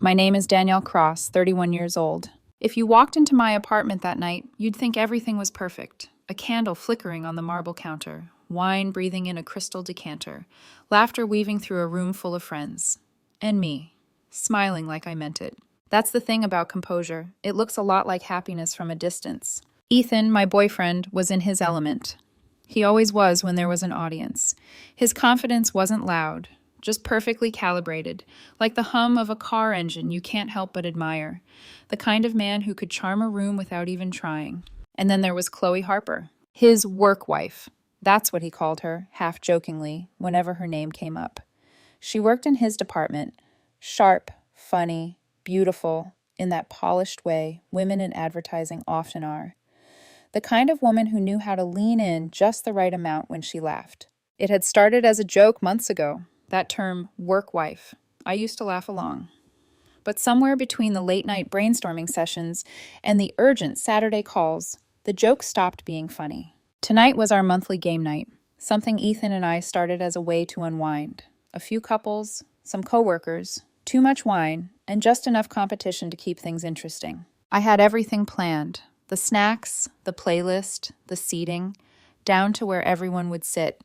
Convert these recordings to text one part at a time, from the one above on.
My name is Danielle Cross, 31 years old. If you walked into my apartment that night, you'd think everything was perfect. A candle flickering on the marble counter, wine breathing in a crystal decanter, laughter weaving through a room full of friends. And me, smiling like I meant it. That's the thing about composure. It looks a lot like happiness from a distance. Ethan, my boyfriend, was in his element. He always was when there was an audience. His confidence wasn't loud, just perfectly calibrated, like the hum of a car engine you can't help but admire. The kind of man who could charm a room without even trying. And then there was Chloe Harper, his work wife. That's what he called her, half jokingly, whenever her name came up. She worked in his department, sharp, funny, beautiful, in that polished way women in advertising often are. The kind of woman who knew how to lean in just the right amount when she laughed. It had started as a joke months ago, that term, work wife. I used to laugh along. But somewhere between the late-night brainstorming sessions and the urgent Saturday calls, the joke stopped being funny. Tonight was our monthly game night, something Ethan and I started as a way to unwind. A few couples, some coworkers, too much wine, and just enough competition to keep things interesting. I had everything planned. The snacks, the playlist, the seating, down to where everyone would sit.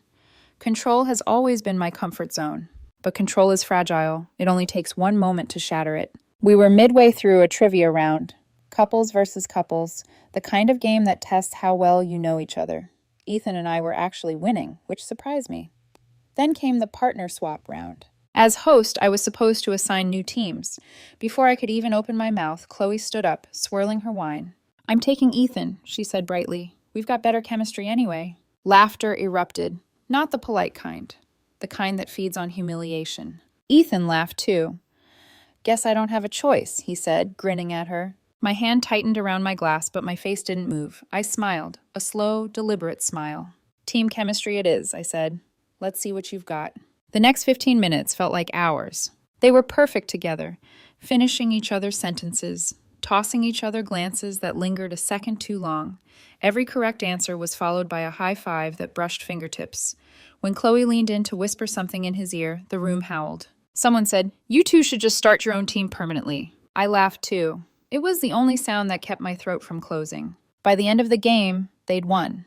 Control has always been my comfort zone, but control is fragile. It only takes one moment to shatter it. We were midway through a trivia round, couples versus couples, the kind of game that tests how well you know each other. Ethan and I were actually winning, which surprised me. Then came the partner swap round. As host, I was supposed to assign new teams. Before I could even open my mouth, Chloe stood up, swirling her wine. "I'm taking Ethan," she said brightly. "We've got better chemistry anyway." Laughter erupted. Not the polite kind. The kind that feeds on humiliation. Ethan laughed too. "Guess I don't have a choice," he said, grinning at her. My hand tightened around my glass, but my face didn't move. I smiled, a slow, deliberate smile. "Team chemistry it is," I said. "Let's see what you've got." The next 15 minutes felt like hours. They were perfect together, finishing each other's sentences, tossing each other glances that lingered a second too long. Every correct answer was followed by a high five that brushed fingertips. When Chloe leaned in to whisper something in his ear, the room howled. Someone said, "You two should just start your own team permanently." I laughed too. It was the only sound that kept my throat from closing. By the end of the game, they'd won.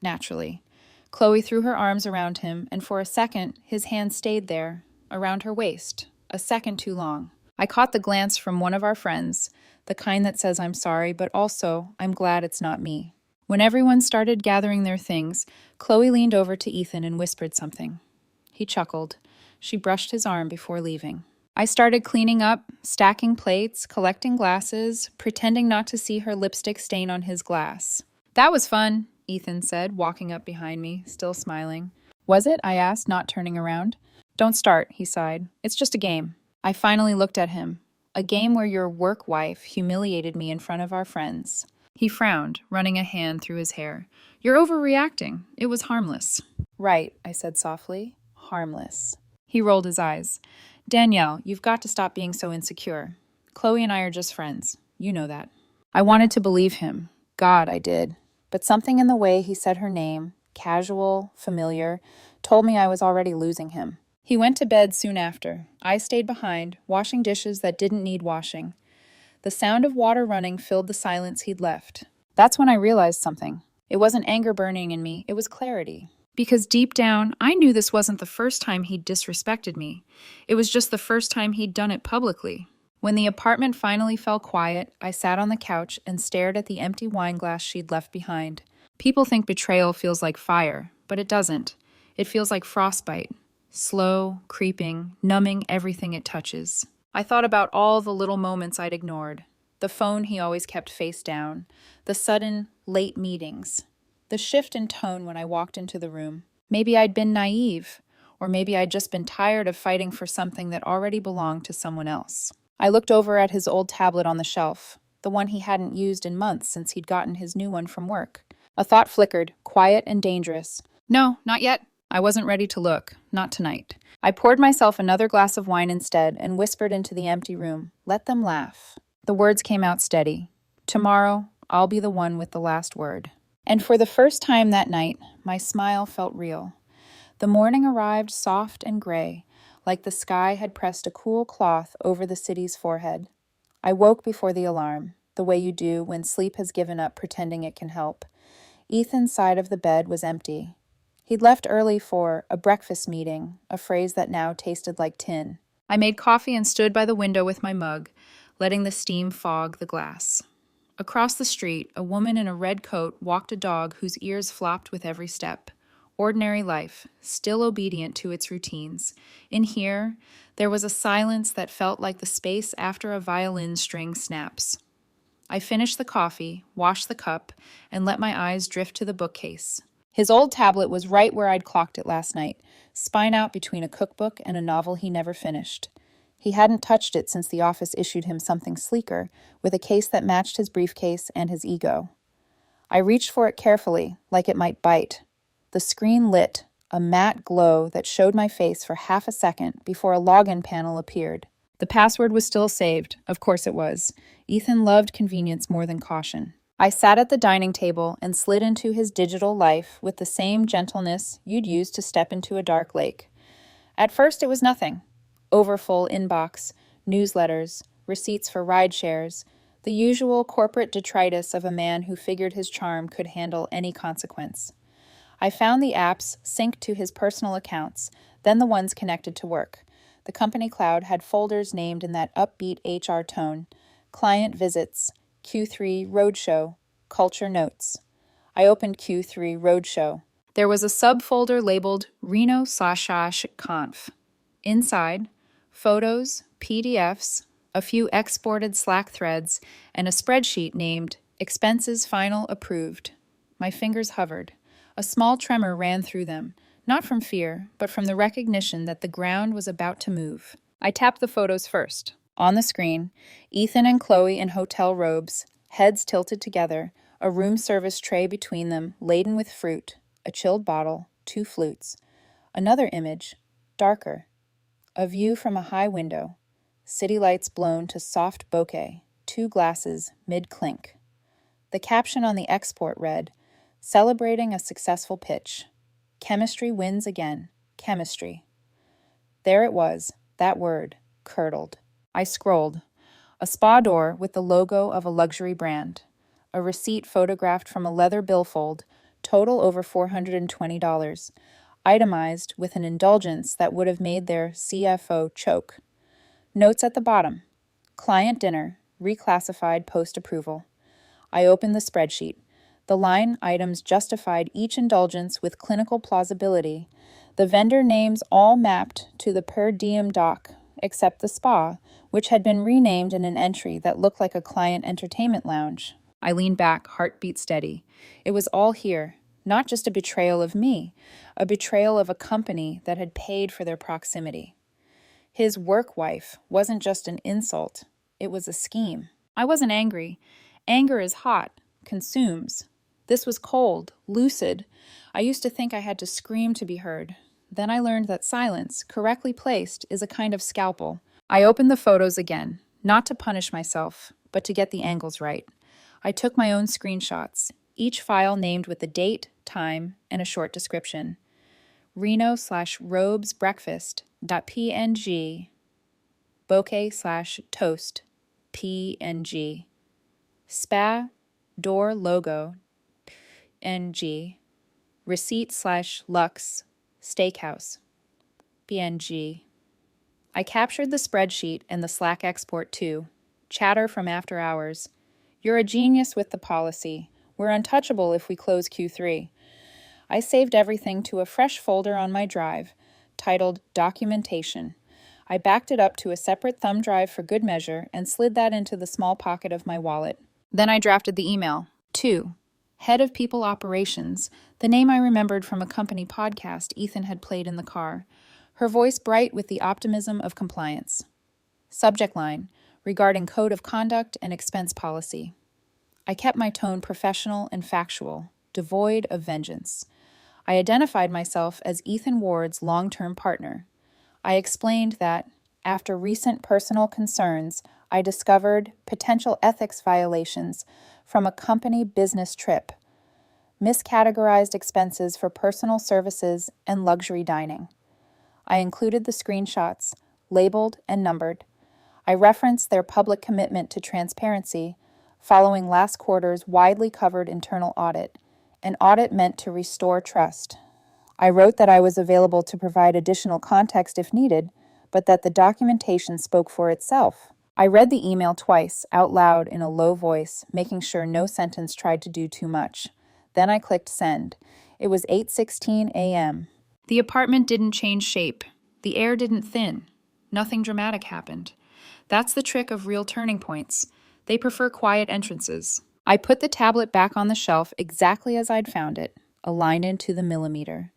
Naturally. Chloe threw her arms around him, and for a second, his hand stayed there, around her waist, a second too long. I caught the glance from one of our friends, the kind that says I'm sorry, but also I'm glad it's not me. When everyone started gathering their things, Chloe leaned over to Ethan and whispered something. He chuckled. She brushed his arm before leaving. I started cleaning up, stacking plates, collecting glasses, pretending not to see her lipstick stain on his glass. "That was fun," Ethan said, walking up behind me, still smiling. "Was it?" I asked, not turning around. "Don't start," he sighed. "It's just a game." I finally looked at him. "A game where your work wife humiliated me in front of our friends." He frowned, running a hand through his hair. "You're overreacting. It was harmless." "Right," I said softly. "Harmless." He rolled his eyes. "Danielle, you've got to stop being so insecure. Chloe and I are just friends. You know that." I wanted to believe him. God, I did. But something in the way he said her name, casual, familiar, told me I was already losing him. He went to bed soon after. I stayed behind, washing dishes that didn't need washing. The sound of water running filled the silence he'd left. That's when I realized something. It wasn't anger burning in me, it was clarity. Because deep down, I knew this wasn't the first time he'd disrespected me. It was just the first time he'd done it publicly. When the apartment finally fell quiet, I sat on the couch and stared at the empty wine glass she'd left behind. People think betrayal feels like fire, but it doesn't. It feels like frostbite. Slow, creeping, numbing everything it touches. I thought about all the little moments I'd ignored. The phone he always kept face down. The sudden, late meetings. The shift in tone when I walked into the room. Maybe I'd been naive, or maybe I'd just been tired of fighting for something that already belonged to someone else. I looked over at his old tablet on the shelf, the one he hadn't used in months since he'd gotten his new one from work. A thought flickered, quiet and dangerous. No, not yet. I wasn't ready to look. Not tonight. I poured myself another glass of wine instead and whispered into the empty room, "Let them laugh." The words came out steady. "Tomorrow, I'll be the one with the last word." And for the first time that night, my smile felt real. The morning arrived soft and gray, like the sky had pressed a cool cloth over the city's forehead. I woke before the alarm, the way you do when sleep has given up pretending it can help. Ethan's side of the bed was empty. He'd left early for a breakfast meeting, a phrase that now tasted like tin. I made coffee and stood by the window with my mug, letting the steam fog the glass. Across the street, a woman in a red coat walked a dog whose ears flopped with every step. Ordinary life, still obedient to its routines. In here, there was a silence that felt like the space after a violin string snaps. I finished the coffee, washed the cup, and let my eyes drift to the bookcase. His old tablet was right where I'd clocked it last night, spine out between a cookbook and a novel he never finished. He hadn't touched it since the office issued him something sleeker, with a case that matched his briefcase and his ego. I reached for it carefully, like it might bite. The screen lit, a matte glow that showed my face for half a second before a login panel appeared. The password was still saved. Of course it was. Ethan loved convenience more than caution. I sat at the dining table and slid into his digital life with the same gentleness you'd use to step into a dark lake. At first it was nothing. Overfull inbox, newsletters, receipts for ride shares, the usual corporate detritus of a man who figured his charm could handle any consequence. I found the apps synced to his personal accounts, then the ones connected to work. The company cloud had folders named in that upbeat HR tone: client visits, Q3 roadshow, culture notes. I opened Q3 roadshow. There was a subfolder labeled Reno/Conf. Inside, photos, PDFs, a few exported Slack threads, and a spreadsheet named Expenses Final Approved. My fingers hovered. A small tremor ran through them, not from fear, but from the recognition that the ground was about to move. I tapped the photos first. On the screen, Ethan and Chloe in hotel robes, heads tilted together, a room service tray between them laden with fruit, a chilled bottle, 2 flutes. Another image, darker. A view from a high window, city lights blown to soft bokeh, 2 glasses mid-clink. The caption on the export read, "Celebrating a successful pitch. Chemistry wins again. Chemistry." There it was, that word, curdled. I scrolled. A spa door with the logo of a luxury brand. A receipt photographed from a leather billfold, total over $420. Itemized with an indulgence that would have made their CFO choke. Notes at the bottom. Client dinner, reclassified post-approval. I opened the spreadsheet. The line items justified each indulgence with clinical plausibility. The vendor names all mapped to the per diem doc, except the spa, which had been renamed in an entry that looked like a client entertainment lounge. I leaned back, heartbeat steady. It was all here. Not just a betrayal of me, a betrayal of a company that had paid for their proximity. His work wife wasn't just an insult, it was a scheme. I wasn't angry. Anger is hot, consumes. This was cold, lucid. I used to think I had to scream to be heard. Then I learned that silence, correctly placed, is a kind of scalpel. I opened the photos again, not to punish myself, but to get the angles right. I took my own screenshots, each file named with the date, time, and a short description. Reno/robes breakfast.png, bokeh/toast, png, spa door logo, ng, receipt/lux, steakhouse, png. I captured the spreadsheet and the Slack export too. Chatter from after hours. You're a genius with the policy. We're untouchable if we close Q3. I saved everything to a fresh folder on my drive, titled Documentation. I backed it up to a separate thumb drive for good measure and slid that into the small pocket of my wallet. Then I drafted the email. 2. Head of People Operations, the name I remembered from a company podcast Ethan had played in the car. Her voice bright with the optimism of compliance. Subject line, regarding code of conduct and expense policy. I kept my tone professional and factual, devoid of vengeance. I identified myself as Ethan Ward's long-term partner. I explained that, after recent personal concerns, I discovered potential ethics violations from a company business trip, miscategorized expenses for personal services and luxury dining. I included the screenshots, labeled and numbered. I referenced their public commitment to transparency following last quarter's widely covered internal audit, an audit meant to restore trust. I wrote that I was available to provide additional context if needed, but that the documentation spoke for itself. I read the email twice, out loud in a low voice, making sure no sentence tried to do too much. Then I clicked send. It was 8:16 a.m. The apartment didn't change shape. The air didn't thin. Nothing dramatic happened. That's the trick of real turning points. They prefer quiet entrances. I put the tablet back on the shelf exactly as I'd found it, aligned into the millimeter.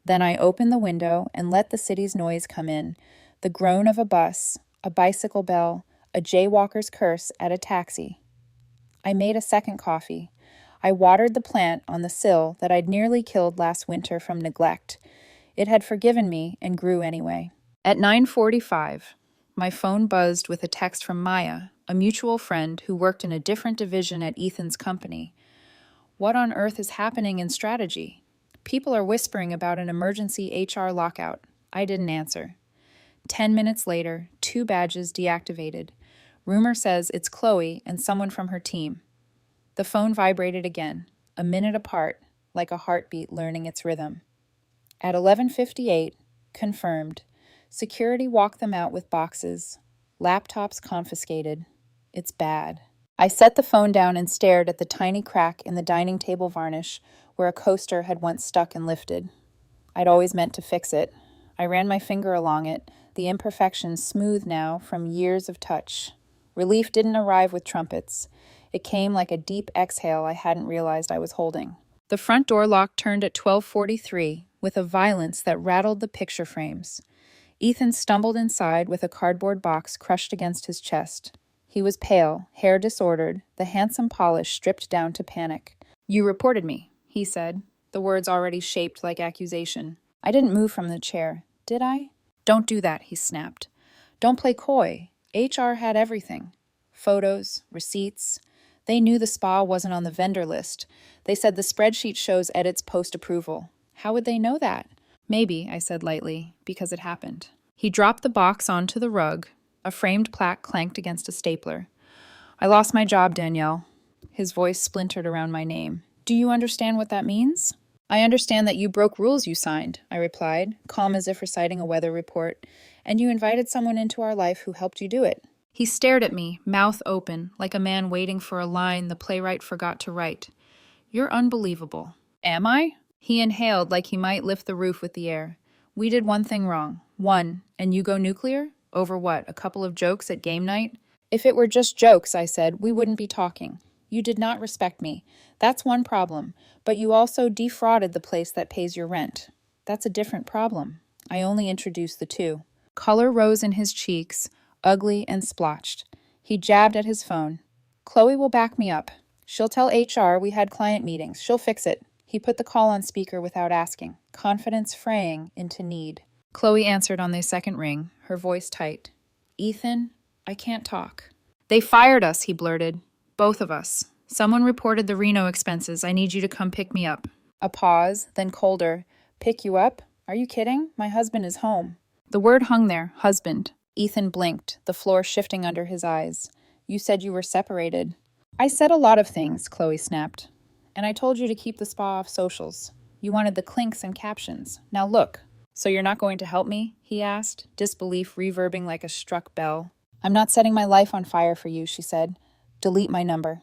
Then I opened the window and let the city's noise come in. The groan of a bus, a bicycle bell, a jaywalker's curse at a taxi. I made a second coffee. I watered the plant on the sill that I'd nearly killed last winter from neglect. It had forgiven me and grew anyway. At 9:45, my phone buzzed with a text from Maya, a mutual friend who worked in a different division at Ethan's company. What on earth is happening in strategy? People are whispering about an emergency HR lockout. I didn't answer. 10 minutes later, 2 badges deactivated. Rumor says it's Chloe and someone from her team. The phone vibrated again, a minute apart, like a heartbeat learning its rhythm. At 11:58, confirmed. Security walked them out with boxes. Laptops confiscated. It's bad. I set the phone down and stared at the tiny crack in the dining table varnish where a coaster had once stuck and lifted. I'd always meant to fix it. I ran my finger along it, the imperfections smooth now from years of touch. Relief didn't arrive with trumpets. It came like a deep exhale I hadn't realized I was holding. The front door lock turned at 12:43 with a violence that rattled the picture frames. Ethan stumbled inside with a cardboard box crushed against his chest. He was pale, hair disordered, the handsome polish stripped down to panic. "You reported me," he said, the words already shaped like accusation. I didn't move from the chair. Did I? "Don't do that," he snapped. "Don't play coy. HR had everything. Photos, receipts. They knew the spa wasn't on the vendor list. They said the spreadsheet shows edits post-approval. How would they know that?" "Maybe," I said lightly, because it happened. He dropped the box onto the rug. A framed plaque clanked against a stapler. "I lost my job, Danielle." His voice splintered around my name. "Do you understand what that means?" "I understand that you broke rules you signed," I replied, calm as if reciting a weather report, "and you invited someone into our life who helped you do it." He stared at me, mouth open, like a man waiting for a line the playwright forgot to write. "You're unbelievable." "Am I?" He inhaled like he might lift the roof with the air. "We did one thing wrong. One, and you go nuclear? Over what, a couple of jokes at game night?" "If it were just jokes," I said, "we wouldn't be talking. You did not respect me. That's one problem. But you also defrauded the place that pays your rent. That's a different problem." I only introduced the two. Color rose in his cheeks, ugly and splotched. He jabbed at his phone. "Chloe will back me up. She'll tell HR we had client meetings. She'll fix it." He put the call on speaker without asking, confidence fraying into need. Chloe answered on the second ring, her voice tight. "Ethan, I can't talk." "They fired us," he blurted. "Both of us. Someone reported the Reno expenses. I need you to come pick me up." A pause, then colder. "Pick you up? Are you kidding? My husband is home." The word hung there, husband. Ethan blinked, the floor shifting under his eyes. "You said you were separated." "I said a lot of things," Chloe snapped. "And I told you to keep the spa off socials. You wanted the clinks and captions. Now look." "So you're not going to help me?" he asked, disbelief reverbing like a struck bell. "I'm not setting my life on fire for you," she said. "Delete my number."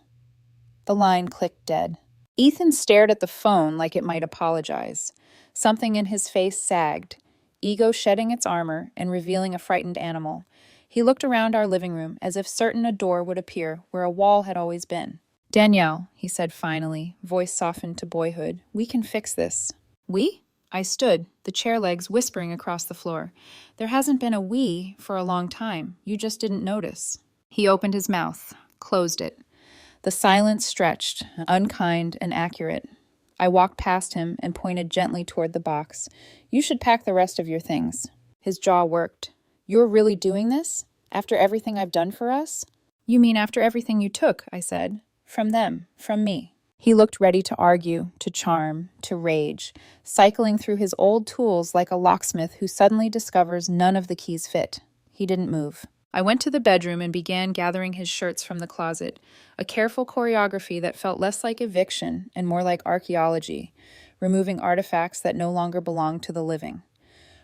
The line clicked dead. Ethan stared at the phone like it might apologize. Something in his face sagged, ego shedding its armor and revealing a frightened animal. He looked around our living room as if certain a door would appear where a wall had always been. "Danielle," he said finally, voice softened to boyhood, "we can fix this." "We?" I stood, the chair legs whispering across the floor. "There hasn't been a we for a long time. You just didn't notice." He opened his mouth, closed it. The silence stretched, unkind and accurate. I walked past him and pointed gently toward the box. "You should pack the rest of your things." His jaw worked. "You're really doing this? After everything I've done for us?" "You mean after everything you took," I said. "From them, from me." He looked ready to argue, to charm, to rage, cycling through his old tools like a locksmith who suddenly discovers none of the keys fit. He didn't move. I went to the bedroom and began gathering his shirts from the closet, a careful choreography that felt less like eviction and more like archaeology, removing artifacts that no longer belonged to the living.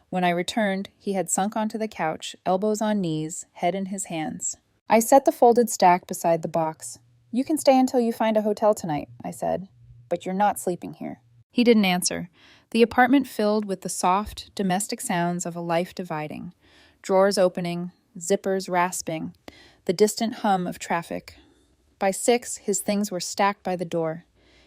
When I returned, he had sunk onto the couch, elbows on knees, head in his hands. I set the folded stack beside the box. "You can stay until you find a hotel tonight," I said, "but you're not sleeping here." He didn't answer. The apartment filled with the soft, domestic sounds of a life dividing. Drawers opening, zippers rasping, the distant hum of traffic. By 6, his things were stacked by the door.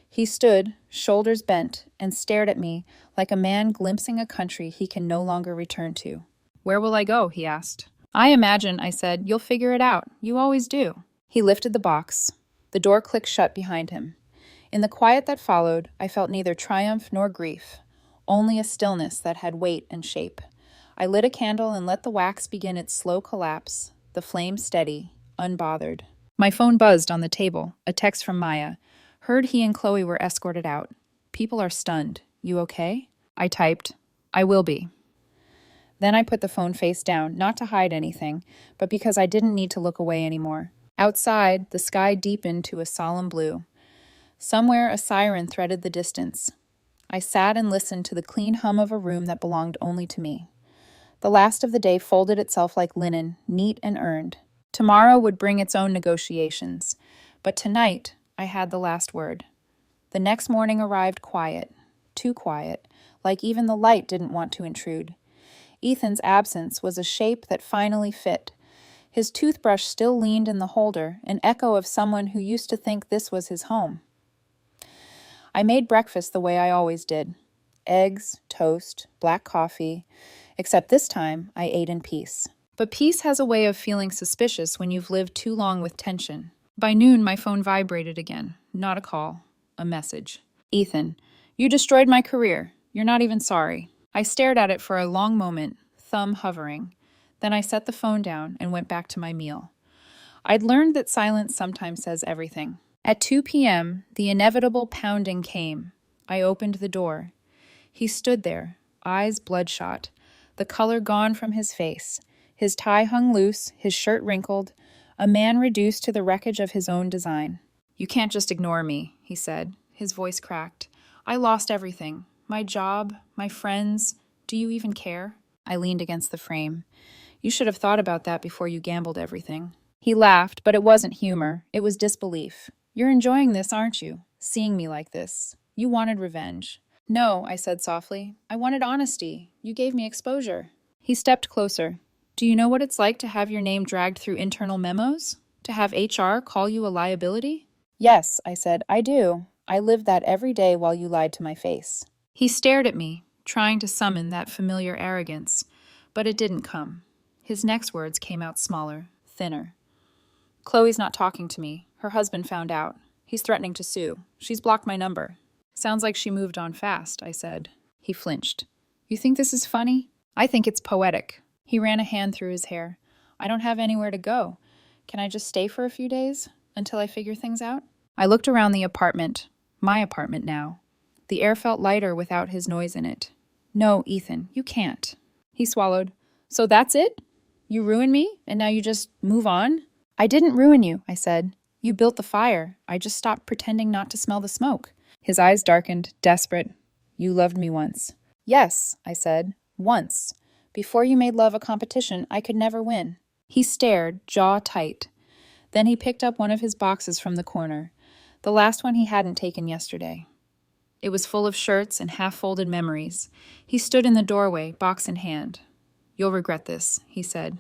He stood, shoulders bent, and stared at me like a man glimpsing a country he can no longer return to. "Where will I go?" he asked. "I imagine," I said, "you'll figure it out. You always do." He lifted the box. The door clicked shut behind him. In the quiet that followed, I felt neither triumph nor grief, only a stillness that had weight and shape. I lit a candle and let the wax begin its slow collapse, the flame steady, unbothered. My phone buzzed on the table, a text from Maya. Heard he and Chloe were escorted out. People are stunned. You okay? I typed, I will be. Then I put the phone face down, not to hide anything, but because I didn't need to look away anymore. Outside, the sky deepened to a solemn blue. Somewhere a siren threaded the distance. I sat and listened to the clean hum of a room that belonged only to me. The last of the day folded itself like linen, neat and earned. Tomorrow would bring its own negotiations, but tonight I had the last word. The next morning arrived quiet, too quiet, like even the light didn't want to intrude. Ethan's absence was a shape that finally fit. His toothbrush still leaned in the holder, an echo of someone who used to think this was his home. I made breakfast the way I always did. Eggs, toast, black coffee, except this time I ate in peace. But peace has a way of feeling suspicious when you've lived too long with tension. By noon, my phone vibrated again. Not a call, a message. "Ethan, you destroyed my career. You're not even sorry." I stared at it for a long moment, thumb hovering. Then I set the phone down and went back to my meal. I'd learned that silence sometimes says everything. At 2 p.m., the inevitable pounding came. I opened the door. He stood there, eyes bloodshot, the color gone from his face. His tie hung loose, his shirt wrinkled, a man reduced to the wreckage of his own design. "You can't just ignore me," he said. His voice cracked. "I lost everything. My job, my friends. Do you even care?" I leaned against the frame. "You should have thought about that before you gambled everything." He laughed, but it wasn't humor. It was disbelief. "You're enjoying this, aren't you? Seeing me like this. You wanted revenge." "No," I said softly. "I wanted honesty. You gave me exposure." He stepped closer. "Do you know what it's like to have your name dragged through internal memos? To have HR call you a liability?" "Yes," I said, "I do. I lived that every day while you lied to my face." He stared at me, trying to summon that familiar arrogance, but it didn't come. His next words came out smaller, thinner. "Chloe's not talking to me. Her husband found out. He's threatening to sue. She's blocked my number." "Sounds like she moved on fast," I said. He flinched. "You think this is funny?" "I think it's poetic." He ran a hand through his hair. "I don't have anywhere to go. Can I just stay for a few days? Until I figure things out?" I looked around the apartment. My apartment now. The air felt lighter without his noise in it. "No, Ethan, you can't." He swallowed. "So that's it? You ruined me, and now you just move on?" "I didn't ruin you," I said. "You built the fire. I just stopped pretending not to smell the smoke." His eyes darkened, desperate. "You loved me once." "Yes," I said. "Once. Before you made love a competition, I could never win." He stared, jaw tight. Then he picked up one of his boxes from the corner, the last one he hadn't taken yesterday. It was full of shirts and half-folded memories. He stood in the doorway, box in hand. "You'll regret this," he said.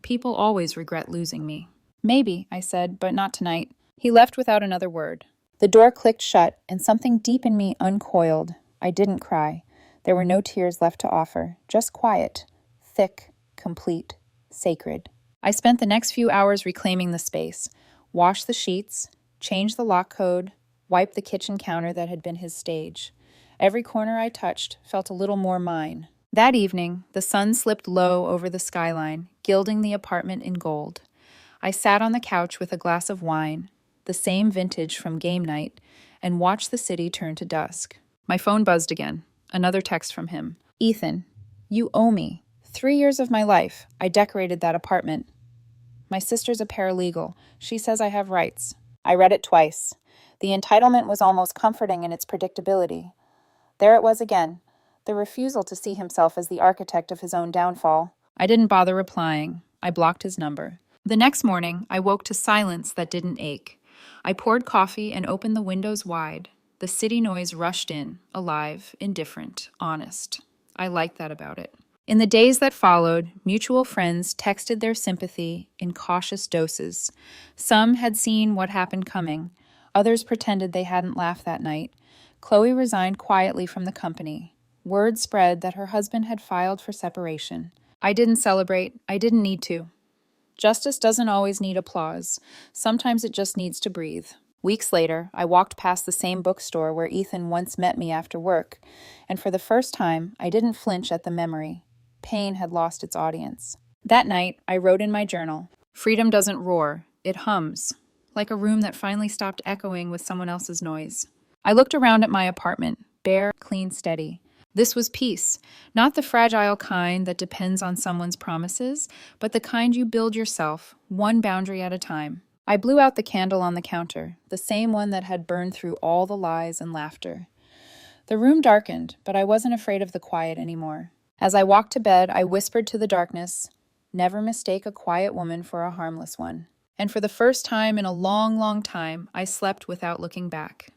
"People always regret losing me." "Maybe," I said, "but not tonight." He left without another word. The door clicked shut, and something deep in me uncoiled. I didn't cry. There were no tears left to offer, just quiet, thick, complete, sacred. I spent the next few hours reclaiming the space, washed the sheets, changed the lock code, wiped the kitchen counter that had been his stage. Every corner I touched felt a little more mine. That evening, the sun slipped low over the skyline, gilding the apartment in gold. I sat on the couch with a glass of wine, the same vintage from game night, and watch the city turn to dusk. My phone buzzed again. Another text from him. Ethan, you owe me. 3 years of my life. I decorated that apartment. My sister's a paralegal. She says I have rights. I read it twice. The entitlement was almost comforting in its predictability. There it was again, the refusal to see himself as the architect of his own downfall. I didn't bother replying. I blocked his number. The next morning, I woke to silence that didn't ache. I poured coffee and opened the windows wide. The city noise rushed in, alive, indifferent, honest. I liked that about it. In the days that followed, mutual friends texted their sympathy in cautious doses. Some had seen what happened coming. Others pretended they hadn't laughed that night. Chloe resigned quietly from the company. Word spread that her husband had filed for separation. I didn't celebrate. I didn't need to. Justice doesn't always need applause. Sometimes it just needs to breathe. Weeks later, I walked past the same bookstore where Ethan once met me after work, and for the first time, I didn't flinch at the memory. Pain had lost its audience. That night, I wrote in my journal, "Freedom doesn't roar, it hums," like a room that finally stopped echoing with someone else's noise. I looked around at my apartment, bare, clean, steady. This was peace, not the fragile kind that depends on someone's promises, but the kind you build yourself, one boundary at a time. I blew out the candle on the counter, the same one that had burned through all the lies and laughter. The room darkened, but I wasn't afraid of the quiet anymore. As I walked to bed, I whispered to the darkness, "Never mistake a quiet woman for a harmless one." And for the first time in a long, long time, I slept without looking back.